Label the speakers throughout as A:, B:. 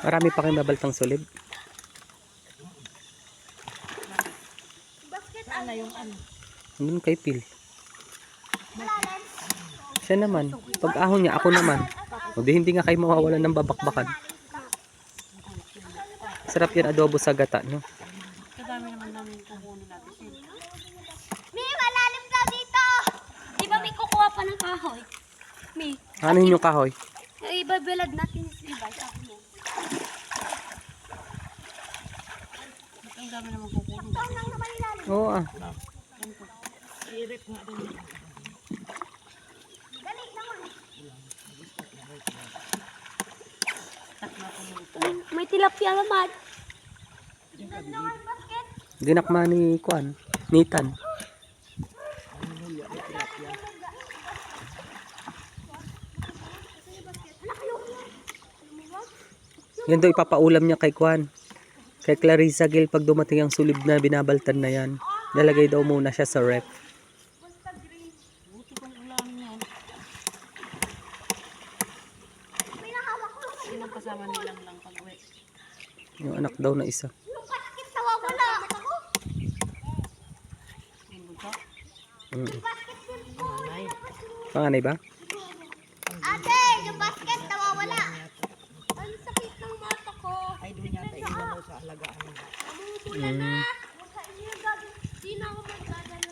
A: Marami pa kayong babaltang sulib.
B: Ano yung ano?
A: Andun kay Phil. Siya naman. Pag ahon niya, ako naman. O di hindi nga kayo mawawalan ng babakbakan. Sarap yan adobo sa gata, no?
B: Kadami naman namin kukunin natin.
C: May malalim daw dito. Di ba may kukuha pa ng kahoy? May.
A: Ano yun yung kahoy?
C: Ibabilad natin yung iba. Sabi mo.
B: Ang dami naman kukunin.
C: Saan lang naman ilalim?
A: Oo ah.
B: I-rip nga din.
C: Dali naman. May tilapia naman. Naman basket.
A: Dinakma ni Kuan. Nitan. Yan daw ipapaulam niya kay Kuan. Kay Clarissa Gil pag dumating ang sulib na binabaltan na yan. Lalagay daw muna siya sa ref.
B: Buti kong ulam yan.
C: May nahawak ko.
B: Sinong kasama nilang lang pag-uwi?
A: Yung anak daw na isa.
C: Yung basket nawawala.
B: Yung bunso?
C: Basket yun po.
B: Ay.
A: Panganay ba?
C: Ate, yung basket nawawala. Ang sakit ng mata ko.
B: Ay, doon yata iwan mo sa alagaan mo.
C: Di na ako magdadala.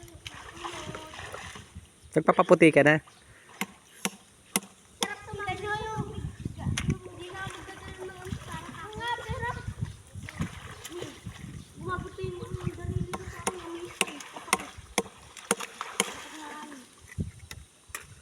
A: Nagpapaputi ka na?